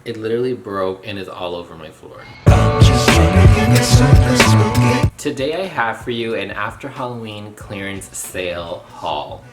It literally broke and is all over my floor. Today I have for you an after Halloween clearance sale haul.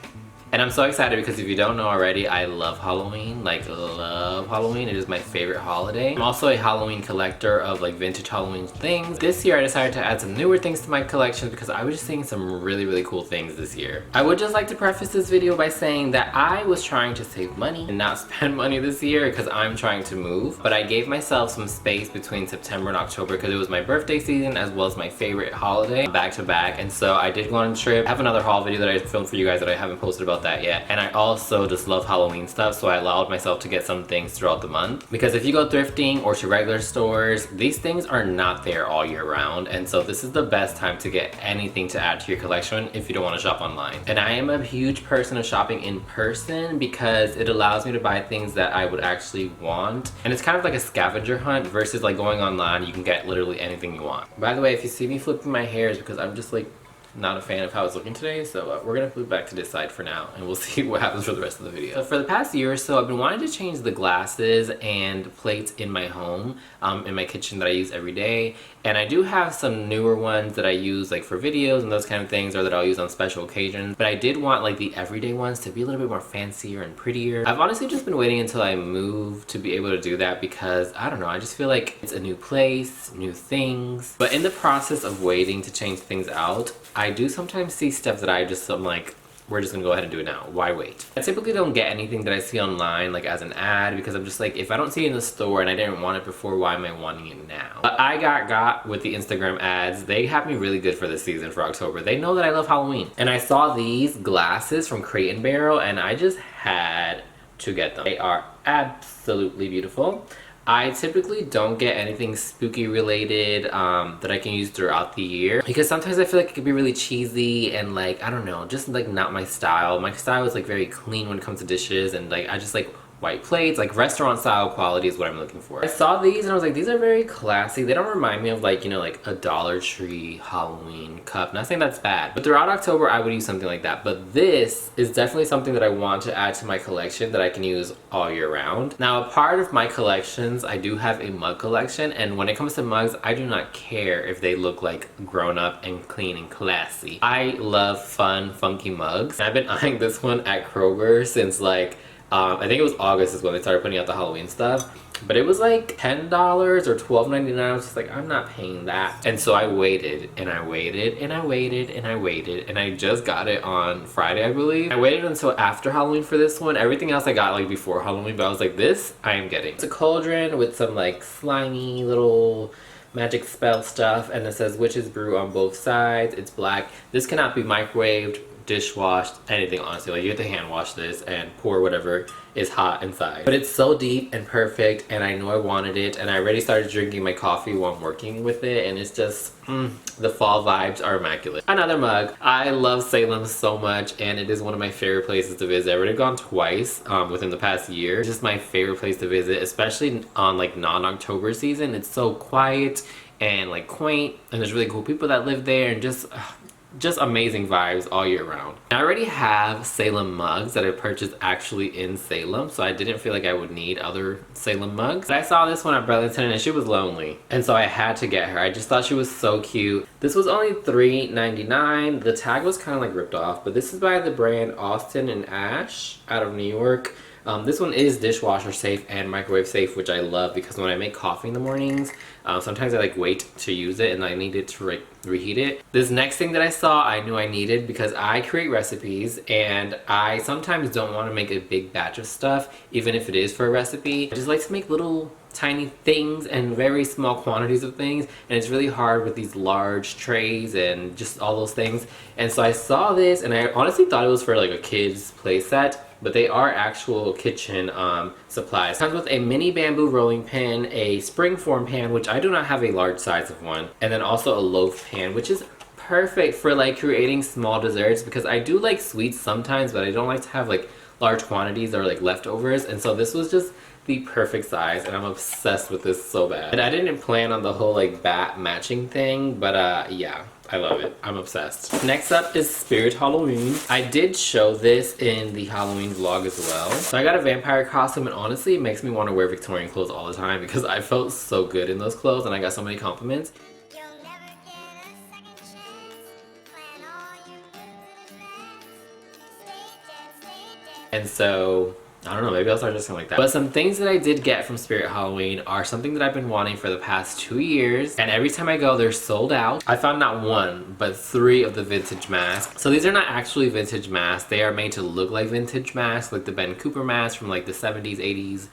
And I'm so excited because if you don't know already, I love Halloween, like love Halloween. It is my favorite holiday. I'm also a Halloween collector of like vintage Halloween things. This year I decided to add some newer things to my collection because I was just seeing some really cool things this year. I would just like to preface this video by saying that I was trying to save money and not spend money this year because I'm trying to move. But I gave myself some space between September and October because it was my birthday season as well as my favorite holiday back to back. And so I did go on a trip. I have another haul video that I filmed for you guys that I haven't posted about that yet. And I also just love Halloween stuff, so I allowed myself to get some things throughout the month. Because if you go thrifting or to regular stores, these things are not there all year round, and so this is the best time to get anything to add to your collection if you don't want to shop online. And I am a huge person of shopping in person because it allows me to buy things that I would actually want. And it's kind of like a scavenger hunt versus like going online, you can get literally anything you want. By the way, if you see me flipping my hair, it's because I'm just like not a fan of how it's looking today, so we're gonna flip back to this side for now and we'll see what happens for the rest of the video. So for the past year or so, I've been wanting to change the glasses and plates in my home, in my kitchen that I use every day. And I do have some newer ones that I use like for videos and those kind of things, or that I'll use on special occasions. But I did want like the everyday ones to be a little bit more fancier and prettier. I've honestly just been waiting until I move to be able to do that because I don't know, I just feel like it's a new place, new things. But in the process of waiting to change things out, I do sometimes see stuff that I'm like, we're just gonna go ahead and do it now. Why wait? I typically don't get anything that I see online like as an ad because I'm just like, if I don't see it in the store and I didn't want it before, why am I wanting it now? But I got with the Instagram ads. They have me really good for this season for October. They know that I love Halloween. And I saw these glasses from Crate & Barrel and I just had to get them. They are absolutely beautiful. I typically don't get anything spooky related that I can use throughout the year because sometimes I feel like it could be really cheesy and like, I don't know, just like not my style. My style is like very clean when it comes to dishes, and like I just like white plates, like restaurant style quality is what I'm looking for. I saw these and I was like, these are very classy. They don't remind me of like, you know, like a Dollar Tree Halloween cup. Not saying that's bad, but throughout October I would use something like that. But this is definitely something that I want to add to my collection that I can use all year round. Now, a part of my collections, I do have a mug collection, and when it comes to mugs, I do not care if they look like grown up and clean and classy. I love fun, funky mugs. And I've been eyeing this one at Kroger since like I think it was August is when they started putting out the Halloween stuff. But it was like $10 or $12.99. I was just like, I'm not paying that. And so I waited and I waited and I waited and I waited, and I just got it on Friday, I believe. I waited until after Halloween for this one. Everything else I got like before Halloween, but I was like, this I am getting. It's a cauldron with some like slimy little magic spell stuff, and it says witch's brew on both sides. It's black. This cannot be microwaved, dishwashed, anything, honestly. Like, you have to hand wash this and pour whatever is hot inside. But it's so deep and perfect, and I know I wanted it, and I already started drinking my coffee while I'm working with it, and it's just the fall vibes are immaculate. Another mug. I love Salem so much, and it is one of my favorite places to visit. I've already gone twice within the past year. It's just my favorite place to visit, especially on like non-October season. It's so quiet and like quaint, and there's really cool people that live there, and just amazing vibes all year round. I already have Salem mugs that I purchased actually in Salem, so I didn't feel like I would need other Salem mugs. But I saw this one at Burlington and she was lonely, and so I had to get her. I just thought she was so cute. This was only $3.99. The tag was kind of like ripped off, but this is by the brand Austin and Ash out of New York. This one is dishwasher safe and microwave safe, which I love because when I make coffee in the mornings, sometimes I like wait to use it and I need it to reheat it. This next thing that I saw, I knew I needed because I create recipes and I sometimes don't want to make a big batch of stuff, even if it is for a recipe. I just like to make little tiny things and very small quantities of things, and it's really hard with these large trays and just all those things. And so I saw this and I honestly thought it was for like a kid's play set, but they are actual kitchen supplies. It comes with a mini bamboo rolling pin, a springform pan, which I do not have a large size of one, and then also a loaf pan, which is perfect for like creating small desserts because I do like sweets sometimes, but I don't like to have like large quantities or like leftovers. And so this was just the perfect size, and I'm obsessed with this so bad. And I didn't plan on the whole like bat matching thing, but yeah, I love it. I'm obsessed. Next up is Spirit Halloween. I did show this in the Halloween vlog as well. So I got a vampire costume, and honestly it makes me want to wear Victorian clothes all the time because I felt so good in those clothes and I got so many compliments. And so, I don't know, maybe I'll start just something like that. But some things that I did get from Spirit Halloween are something that I've been wanting for the past 2 years. And every time I go, they're sold out. I found not 1, but 3 of the vintage masks. So these are not actually vintage masks. They are made to look like vintage masks, like the Ben Cooper mask from like the 70s, 80s,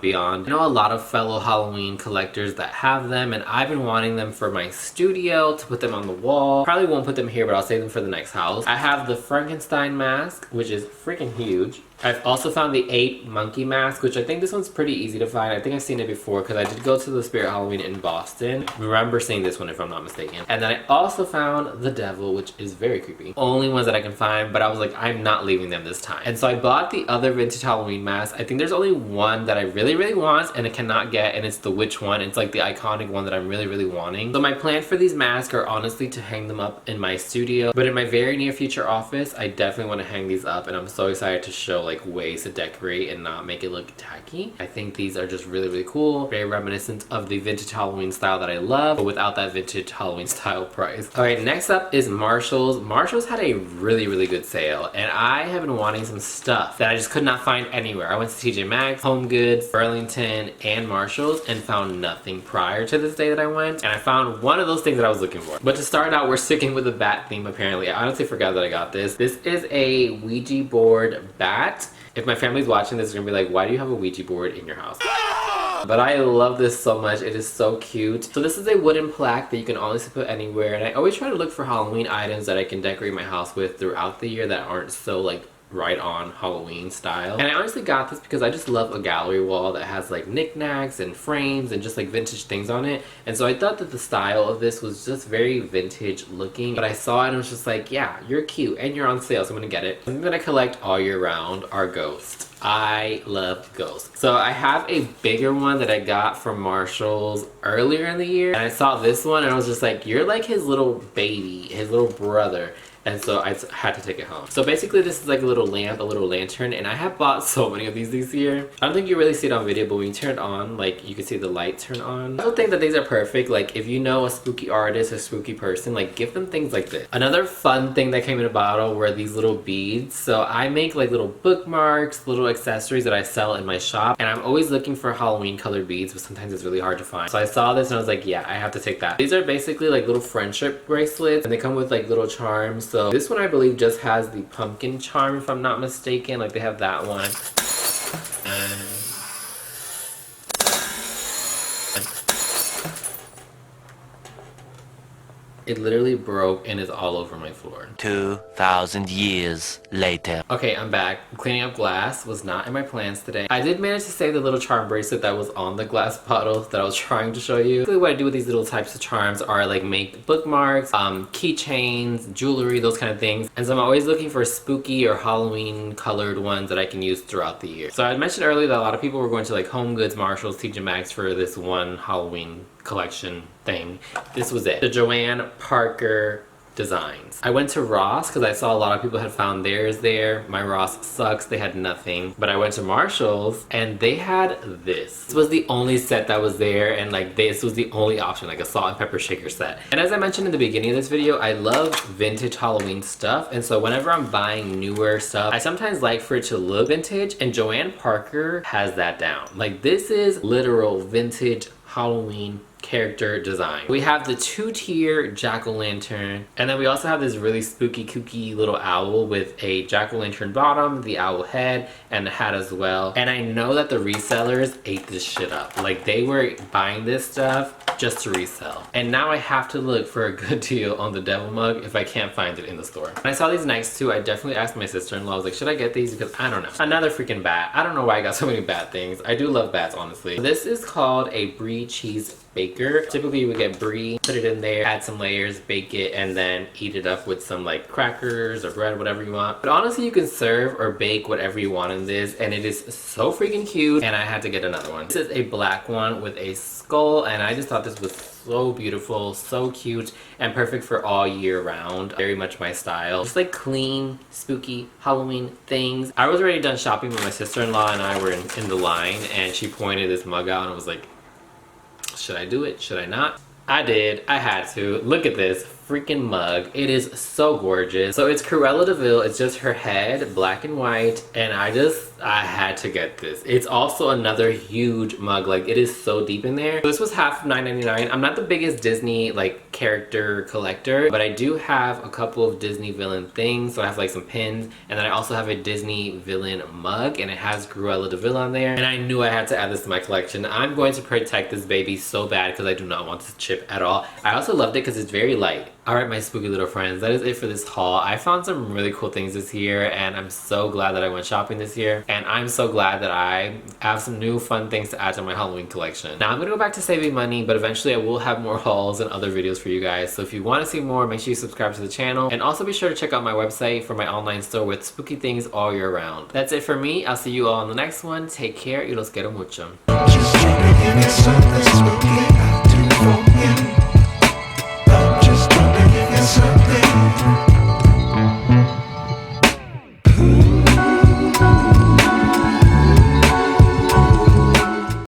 beyond. I know a lot of fellow Halloween collectors that have them, and I've been wanting them for my studio to put them on the wall. Probably won't put them here, but I'll save them for the next house. I have the Frankenstein mask, which is freaking huge. I've also found the 8 monkey mask, which I think this one's pretty easy to find. I think I've seen it before because I did go to the Spirit Halloween in Boston. Remember seeing this one if I'm not mistaken. And then I also found the devil, which is very creepy. Only ones that I can find, but I was like, I'm not leaving them this time. And so I bought the other vintage Halloween mask. I think there's only one that I really want and I cannot get, and it's the witch one. It's like the iconic one that I'm really wanting. So my plan for these masks are honestly to hang them up in my studio, but in my very near future office, I definitely want to hang these up, and I'm so excited to show like ways to decorate and not make it look tacky. I think these are just really cool, very reminiscent of the vintage Halloween style that I love, but without that vintage Halloween style price. Alright, next up is Marshalls. Marshalls had a really good sale, and I have been wanting some stuff that I just could not find anywhere. I went to TJ Maxx, Home Goods, Burlington, and Marshalls and found nothing prior to this day that I went, and I found one of those things that I was looking for. But to start out, we're sticking with the bat theme apparently. I honestly forgot that I got this. This is a Ouija board bat. If my family's watching this, they're gonna be like, why do you have a Ouija board in your house? But I love this so much. It is so cute. So this is a wooden plaque that you can honestly put anywhere, and I always try to look for Halloween items that I can decorate my house with throughout the year that aren't so like right on Halloween style. And I honestly got this because I just love a gallery wall that has like knickknacks and frames and just like vintage things on it. And so I thought that the style of this was just very vintage looking, but I saw it and was just like, yeah, you're cute and you're on sale, so I'm gonna get it. I'm gonna collect all year round are ghosts. I love ghosts. So I have a bigger one that I got from Marshalls earlier in the year, and I saw this one and I was just like, you're like his little baby, his little brother. And so I had to take it home. So basically this is like a little lamp, a little lantern, and I have bought so many of these this year. I don't think you really see it on video, but when you turn it on, like you can see the light turn on. I don't think that these are perfect. Like if you know a spooky artist or spooky person, like give them things like this. Another fun thing that came in a bottle were these little beads. So I make like little bookmarks, little accessories that I sell in my shop, and I'm always looking for Halloween colored beads, but sometimes it's really hard to find. So I saw this and I was like, yeah, I have to take that. These are basically like little friendship bracelets, and they come with like little charms. So this one I believe just has the pumpkin charm if I'm not mistaken. Like they have that one. It literally broke and is all over my floor. 2,000 years later. Okay, I'm back. Cleaning up glass was not in my plans today. I did manage to save the little charm bracelet that was on the glass bottle that I was trying to show you. Basically what I do with these little types of charms are like make bookmarks, keychains, jewelry, those kind of things. And so I'm always looking for spooky or Halloween colored ones that I can use throughout the year. So I mentioned earlier that a lot of people were going to like Home Goods, Marshalls, TJ Maxx for this one Halloween collection thing. This was it. The Johanna Parker designs. I went to Ross because I saw a lot of people had found theirs there. My Ross sucks. They had nothing. But I went to Marshall's and they had this. This was the only set that was there, and like this was the only option, like a salt and pepper shaker set. And as I mentioned in the beginning of this video, I love vintage Halloween stuff, and so whenever I'm buying newer stuff, I sometimes like for it to look vintage, and Johanna Parker has that down. Like this is literal vintage Halloween character design. We have the 2-tier jack-o'-lantern, and then we also have this really spooky kooky little owl with a jack-o'-lantern bottom, the owl head, and the hat as well. And I know that the resellers ate this shit up. Like they were buying this stuff just to resell. And now I have to look for a good deal on the devil mug if I can't find it in the store. When I saw these next two, I definitely asked my sister-in-law, I was like, should I get these? Because I don't know. Another freaking bat. I don't know why I got so many bat things. I do love bats, honestly. This is called a brie cheese baker. Typically you would get brie, put it in there, add some layers, bake it, and then eat it up with some like crackers or bread, whatever you want. But honestly, you can serve or bake whatever you want in this, and it is so freaking cute, and I had to get another one. This is a black one with a skull, and I just thought this was so beautiful, so cute, and perfect for all year round. Very much my style. Just like clean, spooky Halloween things. I was already done shopping, but my sister-in-law and I were in the line, and she pointed this mug out, and I was like, should I do it? Should I not? I did. I had to. Look at this freaking mug. It is so gorgeous. So it's Cruella de Vil. It's just her head, black and white, and I had to get this. It's also another huge mug. Like, it is so deep in there. So this was half of $9.99. I'm not the biggest Disney like character collector, but I do have a couple of Disney villain things. So I have like some pins, and then I also have a Disney villain mug, and it has Cruella de Vil on there, and I knew I had to add this to my collection. I'm going to protect this baby so bad because I do not want this to chip at all. I also loved it because it's very light. Alright, my spooky little friends, that is it for this haul. I found some really cool things this year, and I'm so glad that I went shopping this year, and I'm so glad that I have some new fun things to add to my Halloween collection. Now I'm gonna go back to saving money, but eventually I will have more hauls and other videos for you guys. So if you want to see more, make sure you subscribe to the channel, and also be sure to check out my website for my online store with spooky things all year round. That's it for me. I'll see you all in the next one. Take care y los quiero mucho.